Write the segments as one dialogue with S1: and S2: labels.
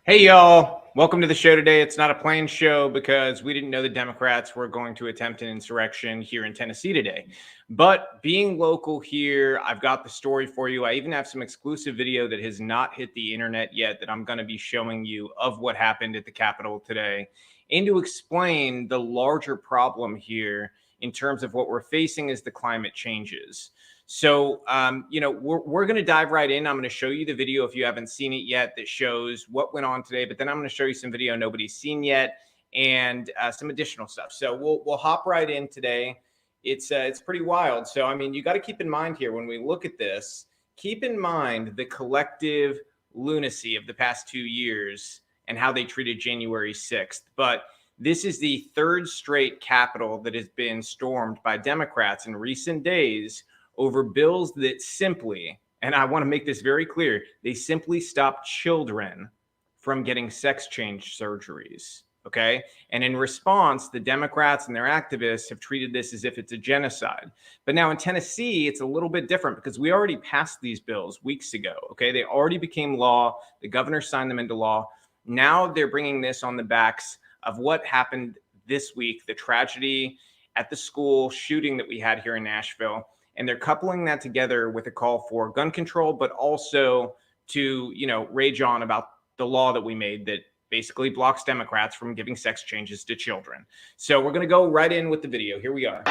S1: Hey, y'all. Welcome to the show today. It's not a planned show because we didn't know the Democrats were going to attempt an insurrection here in Tennessee today. But being local here, I've got the story for you. I even have some exclusive video that has not hit the internet yet that I'm going to be showing you of what happened at the Capitol today and to explain the larger problem here in terms of what we're facing as the climate changes. So, we're going to dive right in. I'm going to show you the video if you haven't seen it yet that shows what went on today. But then I'm going to show you some video nobody's seen yet and some additional stuff. So we'll hop right in today. It's pretty wild. So I mean, you got to keep in mind here when we look at this. Keep in mind the collective lunacy of the past 2 years and how they treated January 6th. But this is the third straight Capitol that has been stormed by Democrats in recent days over bills that simply, and I want to make this very clear, they simply stop children from getting sex change surgeries. Okay. And in response, the Democrats and their activists have treated this as if it's a genocide. But now in Tennessee, it's a little bit different because we already passed these bills weeks ago. Okay. They already became law. The governor signed them into law. Now they're bringing this on the backs of what happened this week, the tragedy at the school shooting that we had here in Nashville. And they're coupling that together with a call for gun control, but also to, rage on about the law that we made that basically blocks Democrats from giving sex changes to children. So we're going to go right in with the video. Here we are.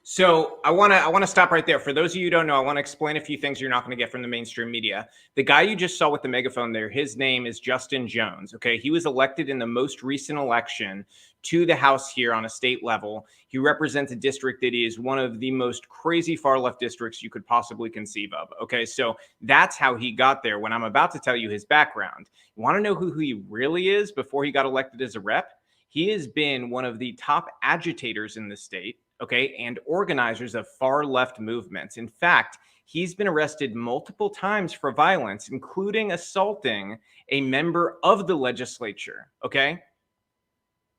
S1: So I want to stop right there. For those of you who don't know, I want to explain a few things you're not going to get from the mainstream media. The guy you just saw with the megaphone there, his name is Justin Jones. Okay, he was elected in the most recent election to the House here on a state level. He represents a district that is one of the most crazy far left districts you could possibly conceive of. Okay, so that's how he got there. When I'm about to tell you his background, you want to know who he really is before he got elected as a rep? He has been one of the top agitators in the state. Okay, and organizers of far left movements. In fact, he's been arrested multiple times for violence, including assaulting a member of the legislature. Okay,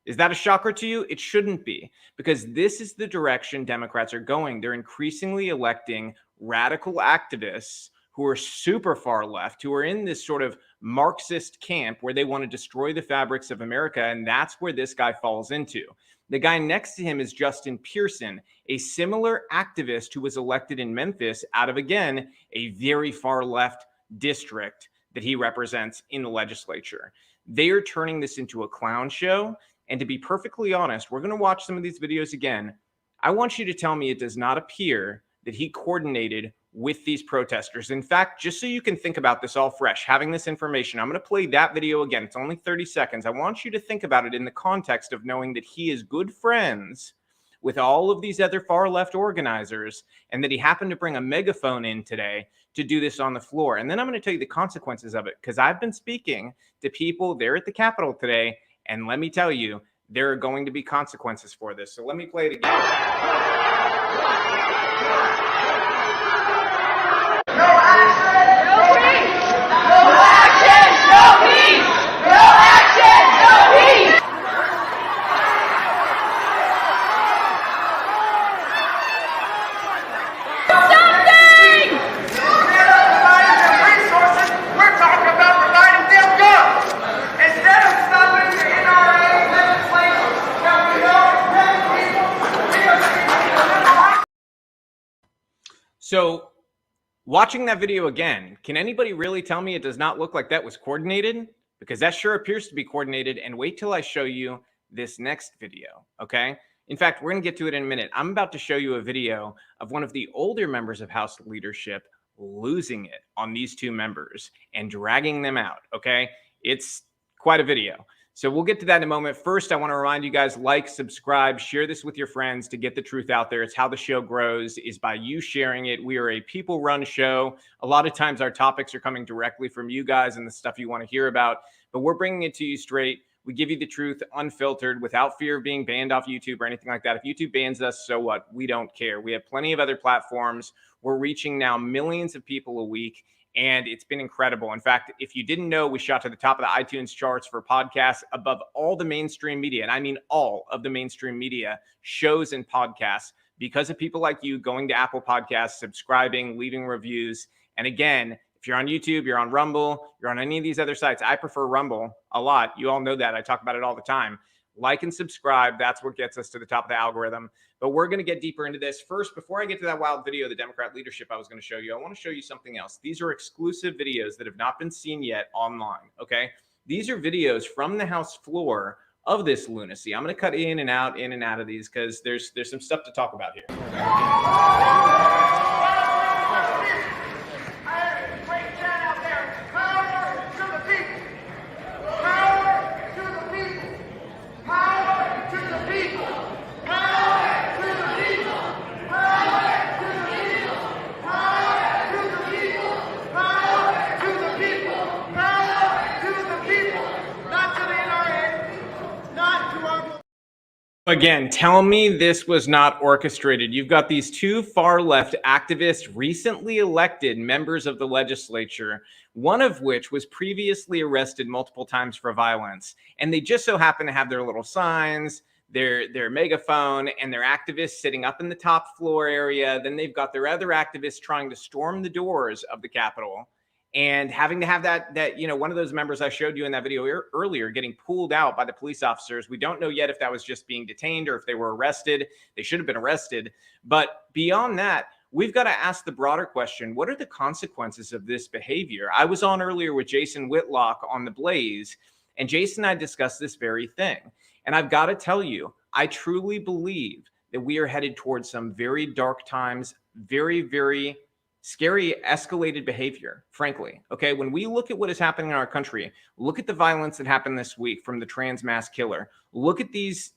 S1: is that a shocker to you? It shouldn't be, because this is the direction Democrats are going. They're increasingly electing radical activists who are super far left, who are in this sort of Marxist camp where they want to destroy the fabrics of America. And that's where this guy falls into. The guy next to him is Justin Pearson, a similar activist who was elected in Memphis out of, again, a very far left district that he represents in the legislature. They are turning this into a clown show. And to be perfectly honest, we're going to watch some of these videos again. I want you to tell me it does not appear that he coordinated with these protesters. In fact, just so you can think about this all fresh, having this information, I'm going to play that video again. It's only 30 seconds. I want you to think about it in the context of knowing that he is good friends with all of these other far left organizers and that he happened to bring a megaphone in today to do this on the floor. And then I'm going to tell you the consequences of it, because I've been speaking to people there at the Capitol today, and let me tell you, there are going to be consequences for this. So let me play it again. So watching that video again, can anybody really tell me it does not look like that was coordinated? Because that sure appears to be coordinated. And wait till I show you this next video, okay? In fact, we're going to get to it in a minute. I'm about to show you a video of one of the older members of House leadership losing it on these two members and dragging them out, okay? It's quite a video. So we'll get to that in a moment. First, I want to remind you guys, like, subscribe, share this with your friends to get the truth out there. It's how the show grows, is by you sharing it. We are a people-run show. A lot of times our topics are coming directly from you guys and the stuff you want to hear about, but we're bringing it to you straight. We give you the truth unfiltered without fear of being banned off YouTube or anything like that. If YouTube bans us, so what? We don't care. We have plenty of other platforms. We're reaching now millions of people a week, and it's been incredible. In fact, if you didn't know, we shot to the top of the iTunes charts for podcasts above all the mainstream media. And I mean all of the mainstream media shows and podcasts because of people like you going to Apple Podcasts, subscribing, leaving reviews. And again, if you're on YouTube, you're on Rumble, you're on any of these other sites, I prefer Rumble a lot. You all know that. I talk about it all the time. Like and subscribe. That's what gets us to the top of the algorithm. But we're going to get deeper into this. First, before I get to that wild video of the Democrat leadership I was going to show you, I want to show you something else. These are exclusive videos that have not been seen yet online, okay? These are videos from the House floor of this lunacy. I'm going to cut in and out of these because there's some stuff to talk about here. Again, tell me this was not orchestrated. You've got these two far-left activists, recently elected members of the legislature, one of which was previously arrested multiple times for violence. And they just so happen to have their little signs, their megaphone, and their activists sitting up in the top floor area. Then they've got their other activists trying to storm the doors of the Capitol, and having to have that, you know, one of those members I showed you in that video earlier getting pulled out by the police officers. We don't know yet if that was just being detained or if they were arrested. They should have been arrested. But beyond that, we've got to ask the broader question, what are the consequences of this behavior? I was on earlier with Jason Whitlock on The Blaze, and Jason and I discussed this very thing. And I've got to tell you, I truly believe that we are headed towards some very dark times, very, very scary escalated behavior, frankly. Okay, when we look at what is happening in our country, look at the violence that happened this week from the trans mass killer. Look at these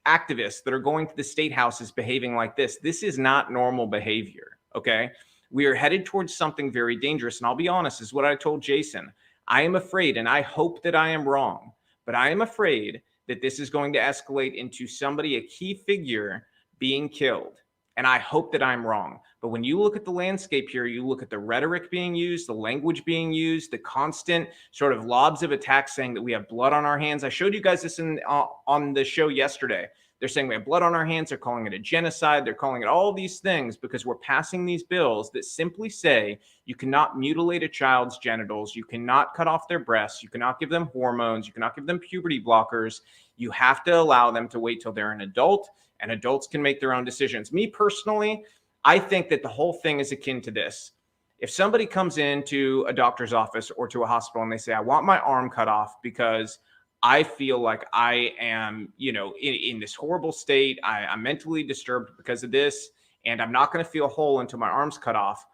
S1: activists that are going to the state houses behaving like this. This is not normal behavior, okay? We are headed towards something very dangerous. And I'll be honest, is what I told Jason. I am afraid, and I hope that I am wrong, but I am afraid that this is going to escalate into somebody, a key figure, being killed. And I hope that I'm wrong. But when you look at the landscape here, you look at the rhetoric being used, the language being used, the constant sort of lobs of attack saying that we have blood on our hands. I showed you guys this on the show yesterday. They're saying we have blood on our hands. They're calling it a genocide. They're calling it all these things because we're passing these bills that simply say you cannot mutilate a child's genitals. You cannot cut off their breasts. You cannot give them hormones. You cannot give them puberty blockers. You have to allow them to wait till they're an adult, and adults can make their own decisions. Me personally, I think that the whole thing is akin to this. If somebody comes into a doctor's office or to a hospital and they say, I want my arm cut off because I feel like I am, you know, in this horrible state, I'm mentally disturbed because of this, and I'm not going to feel whole until my arm's cut off.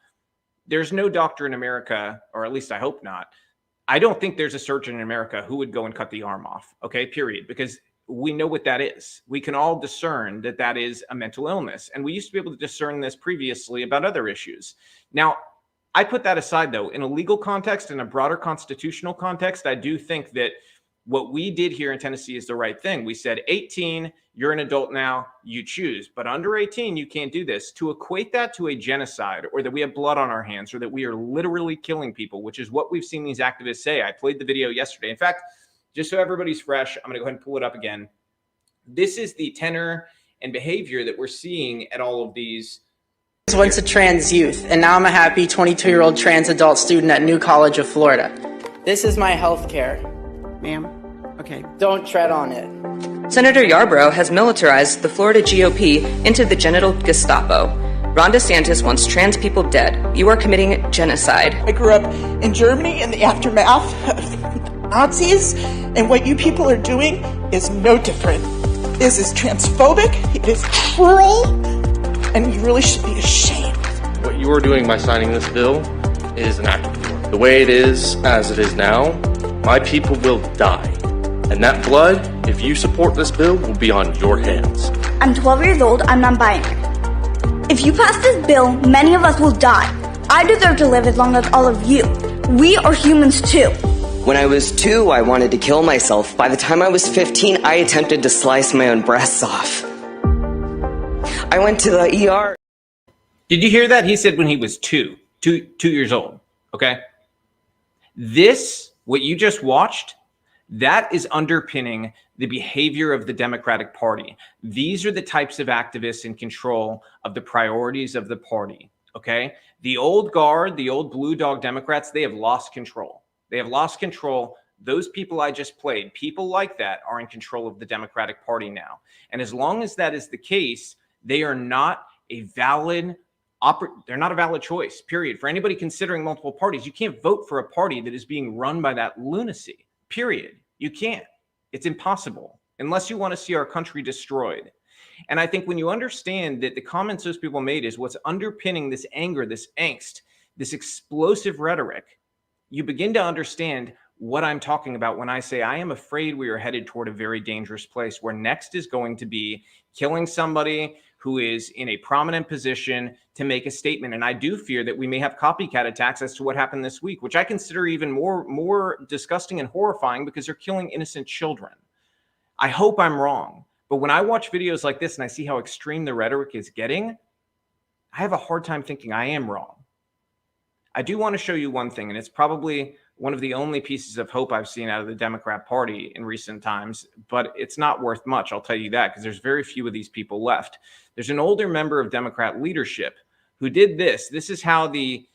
S1: There's no doctor in America, or at least I hope not. I don't think there's a surgeon in America who would go and cut the arm off, okay, period, because we know what that is. We can all discern that that is a mental illness. And we used to be able to discern this previously about other issues. Now, I put that aside, though. In a legal context, in a broader constitutional context, I do think that what we did here in Tennessee is the right thing. We said 18, you're an adult now, you choose. But under 18, you can't do this. To equate that to a genocide, or that we have blood on our hands, or that we are literally killing people, which is what we've seen these activists say. I played the video yesterday. In fact, just so everybody's fresh, I'm going to go ahead and pull it up again. This is the tenor and behavior that we're seeing at all of these.
S2: I was once a trans youth, and now I'm a happy 22-year-old trans adult student at New College of Florida. This is my health care.
S3: Ma'am? Okay.
S2: Don't tread on it.
S4: Senator Yarborough has militarized the Florida GOP into the genital Gestapo. Ron DeSantis wants trans people dead. You are committing genocide.
S3: I grew up in Germany in the aftermath of Nazis, and what you people are doing is no different. This is transphobic, it is cruel, and you really should be ashamed.
S5: What you are doing by signing this bill is an act of war. The way it is, as it is now, my people will die And that blood, if you support this bill, will be on your hands.
S6: I'm 12 years old, I'm non-binary. If you pass this bill, many of us will die. I deserve to live as long as all of you. We are humans too.
S7: When I was 2, I wanted to kill myself. By the time I was 15, I attempted to slice my own breasts off. I went to the ER.
S1: Did you hear that? He said when he was two years old. Okay. This, what you just watched, that is underpinning the behavior of the Democratic Party. These are the types of activists in control of the priorities of the party. Okay. The old guard, the old blue dog Democrats, they have lost control. They have lost control. Those people I just played, people like that are in control of the Democratic Party now. And as long as that is the case, they are not a valid they're not a valid choice, period. For anybody considering multiple parties, you can't vote for a party that is being run by that lunacy, period. You can't. It's impossible unless you want to see our country destroyed. And I think when you understand that the comments those people made is what's underpinning this anger, this angst, this explosive rhetoric, you begin to understand what I'm talking about when I say I am afraid we are headed toward a very dangerous place where next is going to be killing somebody who is in a prominent position to make a statement. And I do fear that we may have copycat attacks as to what happened this week, which I consider even more disgusting and horrifying because they're killing innocent children. I hope I'm wrong. But when I watch videos like this and I see how extreme the rhetoric is getting, I have a hard time thinking I am wrong. I do want to show you one thing, and it's probably one of the only pieces of hope I've seen out of the Democrat Party in recent times, but it's not worth much, I'll tell you that, because there's very few of these people left. There's an older member of Democrat leadership who did this. This is how the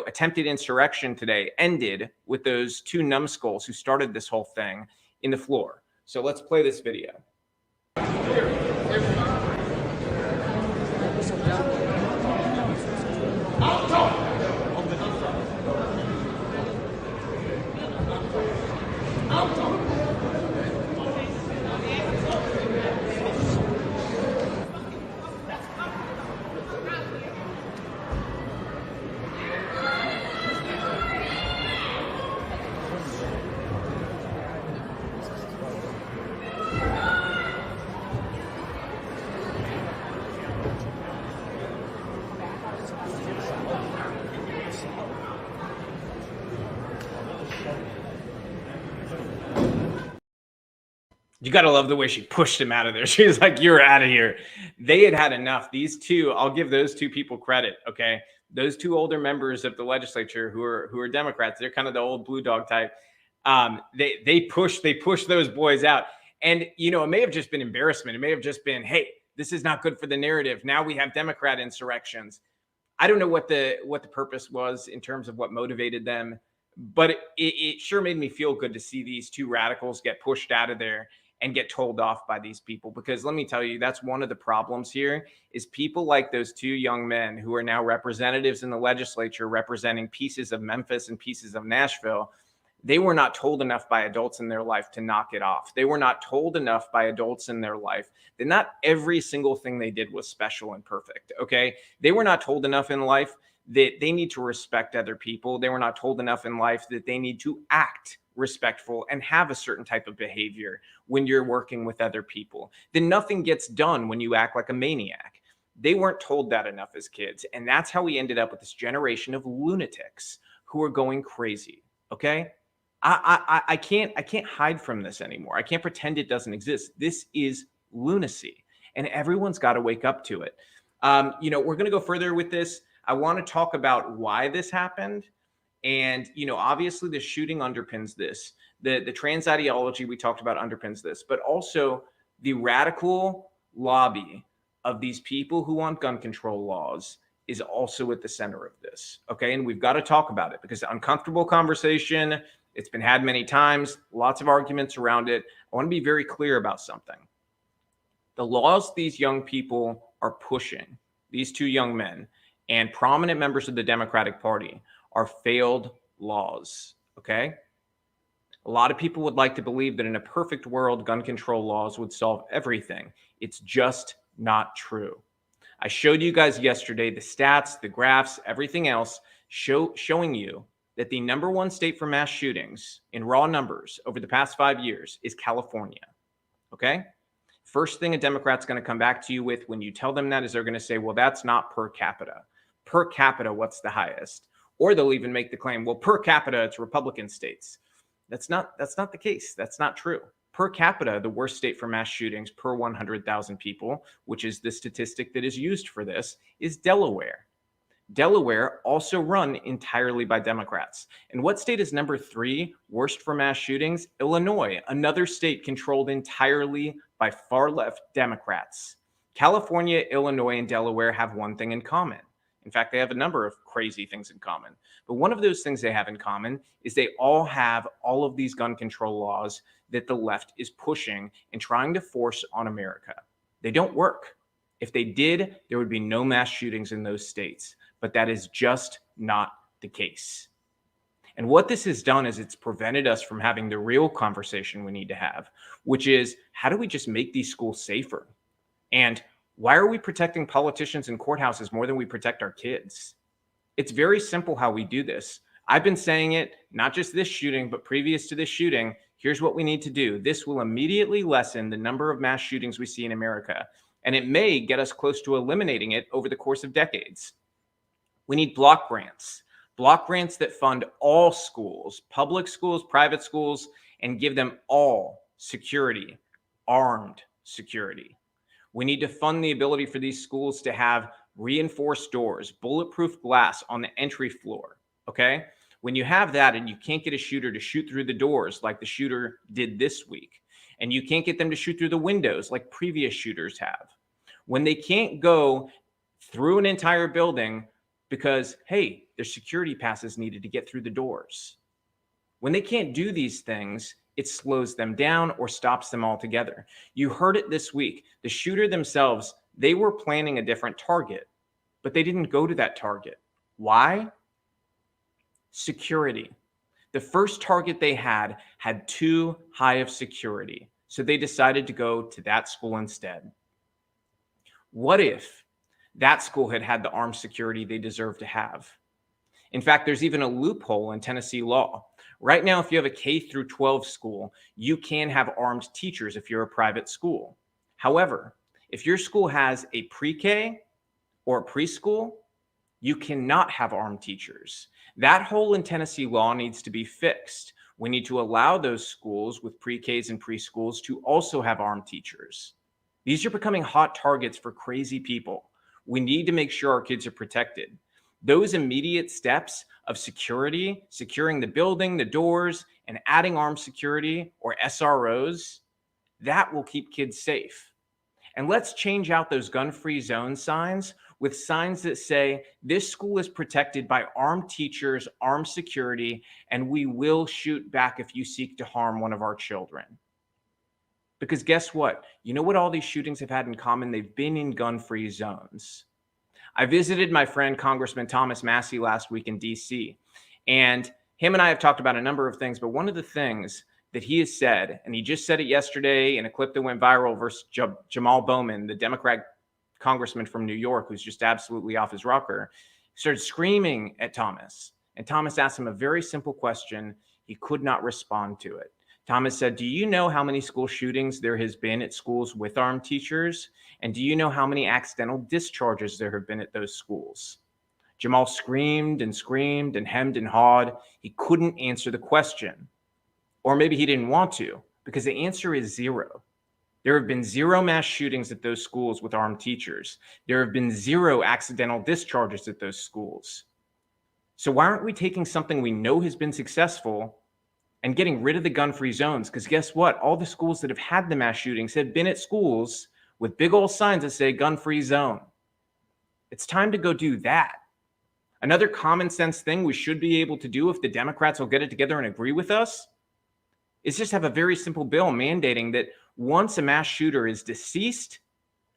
S1: attempted insurrection today ended with those two numbskulls who started this whole thing in the floor. So let's play this video. You got to love the way she pushed him out of there. She was like, you're out of here. They had had enough. These two, I'll give those two people credit. Okay. Those two older members of the legislature who are Democrats, they're kind of the old blue dog type. They pushed those boys out. And, it may have just been embarrassment. It may have just been, hey, this is not good for the narrative. Now we have Democrat insurrections. I don't know what the purpose was in terms of what motivated them, but it sure made me feel good to see these two radicals get pushed out of there and get told off by these people. Because let me tell you, that's one of the problems here is people like those two young men who are now representatives in the legislature representing pieces of Memphis and pieces of Nashville. They were not told enough by adults in their life to knock it off. They were not told enough by adults in their life that not every single thing they did was special and perfect. Okay. They were not told enough in life that they need to respect other people. They were not told enough in life that they need to act respectful and have a certain type of behavior when you're working with other people. Then nothing gets done when you act like a maniac. They weren't told that enough as kids. And that's how we ended up with this generation of lunatics who are going crazy. Okay. I can't hide from this anymore. I can't pretend it doesn't exist. This is lunacy and everyone's got to wake up to it. We're going to go further with this. I want to talk about why this happened. And, obviously the shooting underpins this. The trans ideology we talked about underpins this, but also the radical lobby of these people who want gun control laws is also at the center of this. Okay. And we've got to talk about it because uncomfortable conversation, it's been had many times, lots of arguments around it. I want to be very clear about something. The laws these young people are pushing, these two young men and prominent members of the Democratic Party are failed laws, okay? A lot of people would like to believe that in a perfect world, gun control laws would solve everything. It's just not true. I showed you guys yesterday the stats, the graphs, everything else showing you that the number one state for mass shootings in raw numbers over the past 5 years is California. Okay? First thing a Democrat's going to come back to you with when you tell them that is they're going to say, well, that's not per capita. Per capita, what's the highest? Or they'll even make the claim, well, per capita, it's Republican states. That's not the case. That's not true. Per capita, the worst state for mass shootings per 100,000 people, which is the statistic that is used for this, is Delaware. Delaware also run entirely by Democrats. And what state is number 3 worst for mass shootings? Illinois, another state controlled entirely by far left Democrats. California, Illinois, and Delaware have one thing in common. In fact, they have a number of crazy things in common. But one of those things they have in common is they all have all of these gun control laws that the left is pushing and trying to force on America. They don't work. If they did, there would be no mass shootings in those states. But that is just not the case. And what this has done is it's prevented us from having the real conversation we need to have, which is, how do we just make these schools safer? And why are we protecting politicians and courthouses more than we protect our kids? It's very simple how we do this. I've been saying it, not just this shooting, but previous to this shooting. Here's what we need to do. This will immediately lessen the number of mass shootings we see in America, and it may get us close to eliminating it over the course of decades. We need block grants that fund all schools, public schools, private schools, and give them all security, armed security. We need to fund the ability for these schools to have reinforced doors, bulletproof glass on the entry floor, okay? When you have that and you can't get a shooter to shoot through the doors like the shooter did this week, and you can't get them to shoot through the windows like previous shooters have, when they can't go through an entire building because, hey, there's security passes needed to get through the doors. When they can't do these things, it slows them down or stops them altogether. You heard it this week. The shooter themselves, they were planning a different target, but they didn't go to that target. Why? Security. The first target they had too high of security, so they decided to go to that school instead. What if that school had had the armed security they deserve to have? In fact, there's even a loophole in Tennessee law. Right now, if you have a K through 12 school, you can have armed teachers if you're a private school. However, if your school has a pre-K or a preschool, you cannot have armed teachers. That hole in Tennessee law needs to be fixed. We need to allow those schools with pre-Ks and preschools to also have armed teachers. These are becoming hot targets for crazy people. We need to make sure our kids are protected. Those immediate steps of security, securing the building, the doors, and adding armed security or SROs, that will keep kids safe. And let's change out those gun-free zone signs with signs that say, this school is protected by armed teachers, armed security, and we will shoot back if you seek to harm one of our children. Because guess what? You know what all these shootings have had in common? They've been in gun-free zones. I visited my friend Congressman Thomas Massie last week in DC, and him and I have talked about a number of things, but one of the things that he has said, and he just said it yesterday in a clip that went viral versus Jamal Bowman, the Democrat congressman from New York, who's just absolutely off his rocker, started screaming at Thomas. And Thomas asked him a very simple question. He could not respond to it. Thomas said, do you know how many school shootings there has been at schools with armed teachers? And do you know how many accidental discharges there have been at those schools? Jamal screamed and hemmed and hawed. He couldn't answer the question. Or maybe he didn't want to, because the answer is zero. There have been zero mass shootings at those schools with armed teachers. There have been zero accidental discharges at those schools. So why aren't we taking something we know has been successful and getting rid of the gun-free zones? Because guess what? All the schools that have had the mass shootings have been at schools with big old signs that say gun-free zone. It's time to go do that. Another common sense thing we should be able to do if the Democrats will get it together and agree with us is just have a very simple bill mandating that once a mass shooter is deceased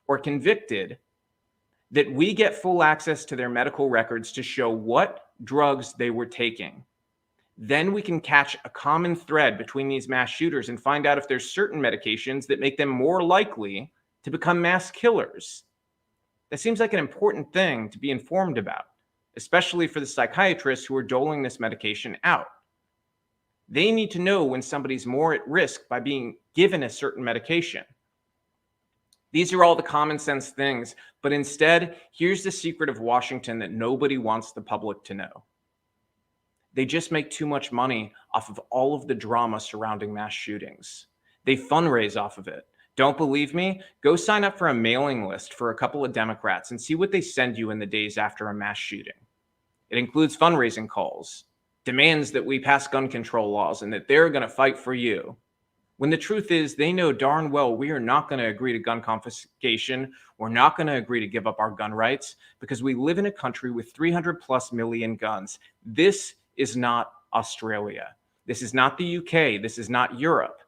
S1: or convicted, that we get full access to their medical records to show what drugs they were taking. Then we can catch a common thread between these mass shooters and find out if there's certain medications that make them more likely to become mass killers. That seems like an important thing to be informed about, especially for the psychiatrists who are doling this medication out. They need to know when somebody's more at risk by being given a certain medication. These are all the common sense things, but instead, here's the secret of Washington that nobody wants the public to know. They just make too much money off of all of the drama surrounding mass shootings. They fundraise off of it. Don't believe me? Go sign up for a mailing list for a couple of Democrats and see what they send you in the days after a mass shooting. It includes fundraising calls, demands that we pass gun control laws, and that they're going to fight for you. When the truth is, they know darn well we are not going to agree to gun confiscation. We're not going to agree to give up our gun rights because we live in a country with 300 plus million guns. This is not Australia. This is not the UK. This is not Europe.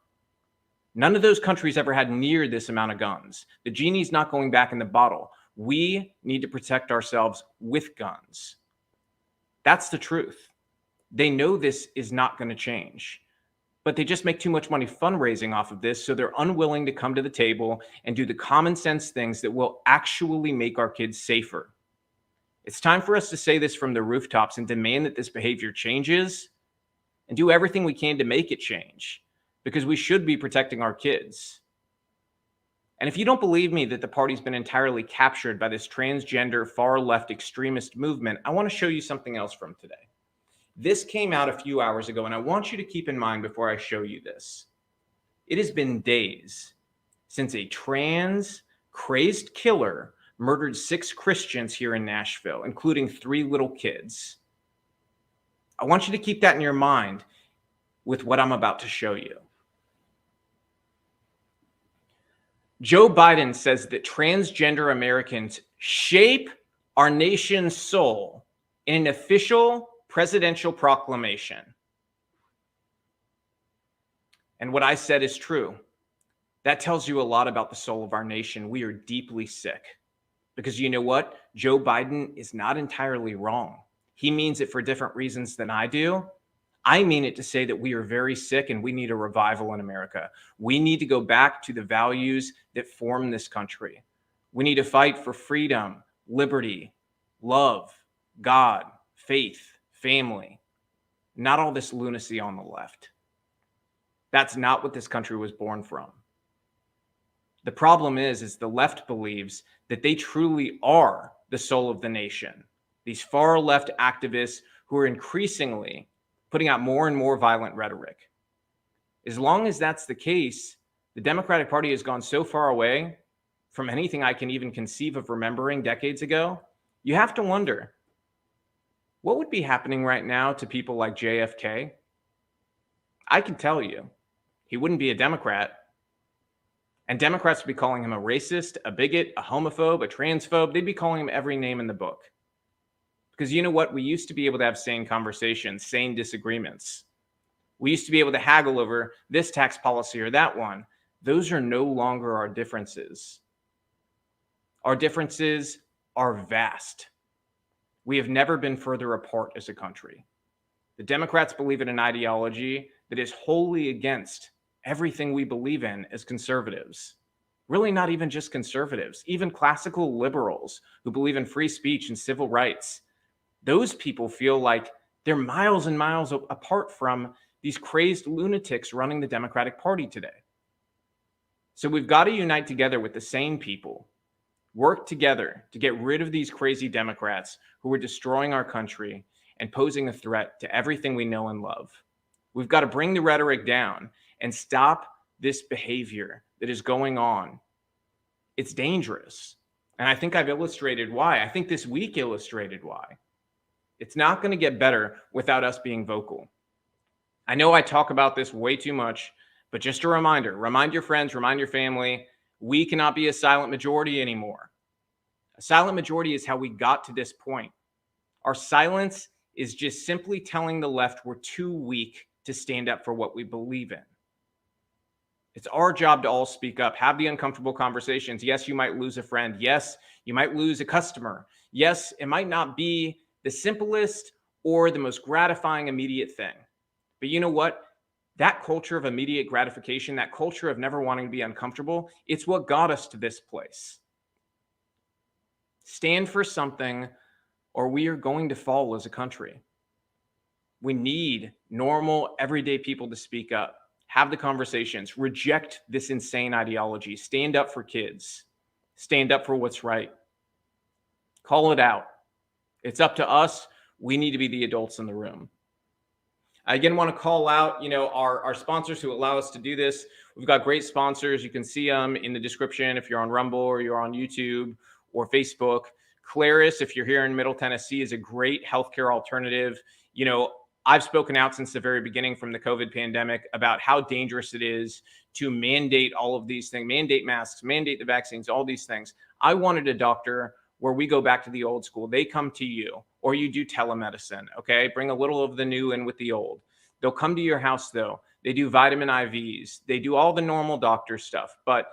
S1: None of those countries ever had near this amount of guns. The genie's not going back in the bottle. We need to protect ourselves with guns. That's the truth. They know this is not going to change, but they just make too much money fundraising off of this, so they're unwilling to come to the table and do the common sense things that will actually make our kids safer. It's time for us to say this from the rooftops and demand that this behavior changes and do everything we can to make it change, because we should be protecting our kids. And if you don't believe me that the party's been entirely captured by this transgender far-left extremist movement, I want to show you something else from today. This came out a few hours ago, and I want you to keep in mind before I show you this. It has been days since a trans, crazed killer murdered 6 Christians here in Nashville, including 3 little kids. I want you to keep that in your mind with what I'm about to show you. Joe Biden says that transgender Americans shape our nation's soul in an official presidential proclamation. And what I said is true. That tells you a lot about the soul of our nation. We are deeply sick. Because you know what? Joe Biden is not entirely wrong. He means it for different reasons than I do. I mean it to say that we are very sick and we need a revival in America. We need to go back to the values that form this country. We need to fight for freedom, liberty, love, God, faith, family, not all this lunacy on the left. That's not what this country was born from. The problem is the left believes that they truly are the soul of the nation. These far left activists who are increasingly putting out more and more violent rhetoric. As long as that's the case, the Democratic Party has gone so far away from anything I can even conceive of remembering decades ago. You have to wonder, what would be happening right now to people like JFK? I can tell you, he wouldn't be a Democrat. And Democrats would be calling him a racist, a bigot, a homophobe, a transphobe. They'd be calling him every name in the book. Because you know what? We used to be able to have sane conversations, sane disagreements. We used to be able to haggle over this tax policy or that one. Those are no longer our differences. Our differences are vast. We have never been further apart as a country. The Democrats believe in an ideology that is wholly against everything we believe in as conservatives. Really not even just conservatives, even classical liberals who believe in free speech and civil rights. Those people feel like they're miles and miles apart from these crazed lunatics running the Democratic Party today. So we've got to unite together with the same people, work together to get rid of these crazy Democrats who are destroying our country and posing a threat to everything we know and love. We've got to bring the rhetoric down and stop this behavior that is going on. It's dangerous. And I think I've illustrated why. I think this week illustrated why. It's not going to get better without us being vocal. I know I talk about this way too much, but just a reminder, remind your friends, remind your family, we cannot be a silent majority anymore. A silent majority is how we got to this point. Our silence is just simply telling the left we're too weak to stand up for what we believe in. It's our job to all speak up, have the uncomfortable conversations. Yes, you might lose a friend. Yes, you might lose a customer. Yes, it might not be the simplest or the most gratifying immediate thing. But you know what? That culture of immediate gratification, that culture of never wanting to be uncomfortable, it's what got us to this place. Stand for something or we are going to fall as a country. We need normal, everyday people to speak up, have the conversations, reject this insane ideology, stand up for kids, stand up for what's right, call it out. It's up to us. We need to be the adults in the room. I again want to call out, our sponsors who allow us to do this. We've got great sponsors. You can see them in the description if you're on Rumble or you're on YouTube or Facebook. Claris, if you're here in Middle Tennessee, is a great healthcare alternative. I've spoken out since the very beginning from the COVID pandemic about how dangerous it is to mandate all of these things, mandate masks, mandate the vaccines, all these things. I wanted a doctor where we go back to the old school. They come to you, or you do telemedicine, okay? Bring a little of the new in with the old. They'll come to your house, though. They do vitamin IVs. They do all the normal doctor stuff, but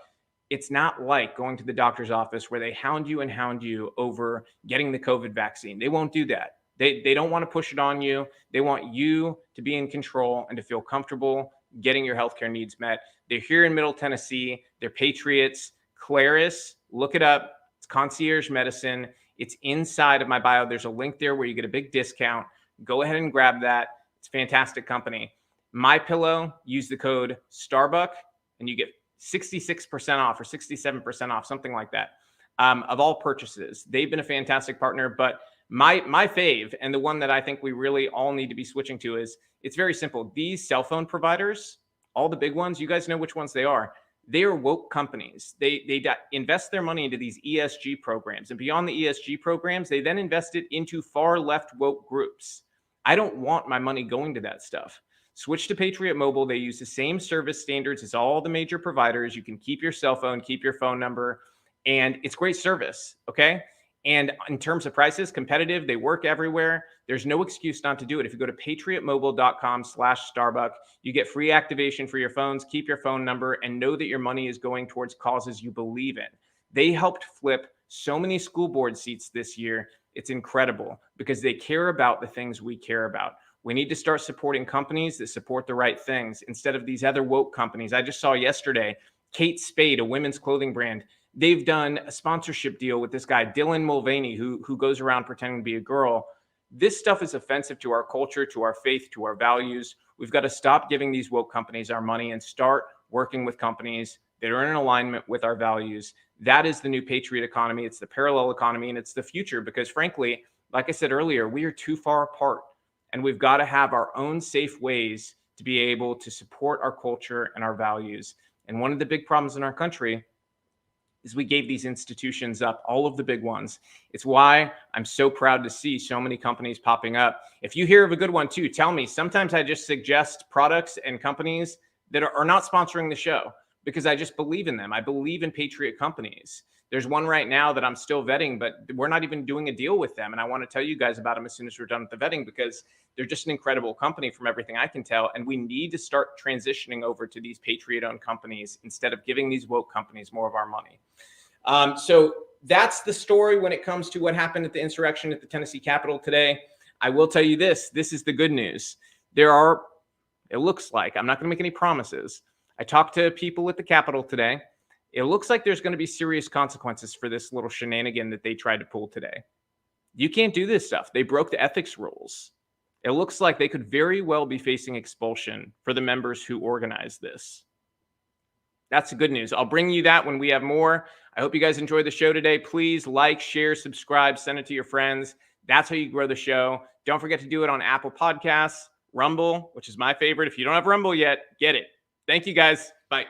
S1: it's not like going to the doctor's office where they hound you over getting the COVID vaccine. They won't do that. They don't want to push it on you. They want you to be in control and to feel comfortable getting your healthcare needs met. They're here in Middle Tennessee. They're patriots. Claris, look it up. It's concierge medicine. It's inside of my bio. There's a link there where you get a big discount. Go ahead and grab that. It's a fantastic company. MyPillow, use the code STARBUCK and you get 66% off or 67% off, something like that, of all purchases. They've been a fantastic partner, but my fave, and the one that I think we really all need to be switching to, is it's very simple. These cell phone providers, all the big ones, you guys know which ones they are. They are woke companies. They invest their money into these ESG programs. And beyond the ESG programs, they then invest it into far left woke groups. I don't want my money going to that stuff. Switch to Patriot Mobile. They use the same service standards as all the major providers. You can keep your cell phone, keep your phone number, and it's great service, okay? And in terms of prices, competitive, they work everywhere. There's no excuse not to do it. If you go to patriotmobile.com/Starbuck, you get free activation for your phones, keep your phone number, and know that your money is going towards causes you believe in. They helped flip so many school board seats this year. It's incredible because they care about the things we care about. We need to start supporting companies that support the right things instead of these other woke companies. I just saw yesterday, Kate Spade, a women's clothing brand, they've done a sponsorship deal with this guy, Dylan Mulvaney, who goes around pretending to be a girl. This stuff is offensive to our culture, to our faith, to our values. We've got to stop giving these woke companies our money and start working with companies that are in alignment with our values. That is the new patriot economy. It's the parallel economy, and it's the future because, frankly, like I said earlier, we are too far apart, and we've got to have our own safe ways to be able to support our culture and our values. And one of the big problems in our country is we gave these institutions up, all of the big ones. It's why I'm so proud to see so many companies popping up. If you hear of a good one too, tell me. Sometimes I just suggest products and companies that are not sponsoring the show because I just believe in them. I believe in patriot companies. There's one right now that I'm still vetting, but we're not even doing a deal with them. And I want to tell you guys about them as soon as we're done with the vetting because they're just an incredible company from everything I can tell. And we need to start transitioning over to these patriot-owned companies instead of giving these woke companies more of our money. So that's the story when it comes to what happened at the insurrection at the Tennessee Capitol today. I will tell you this is the good news. It looks like, I'm not going to make any promises. I talked to people at the Capitol today. It looks like there's going to be serious consequences for this little shenanigan that they tried to pull today. You can't do this stuff. They broke the ethics rules. It looks like they could very well be facing expulsion for the members who organized this. That's the good news. I'll bring you that when we have more. I hope you guys enjoyed the show today. Please like, share, subscribe, send it to your friends. That's how you grow the show. Don't forget to do it on Apple Podcasts, Rumble, which is my favorite. If you don't have Rumble yet, get it. Thank you guys. Bye.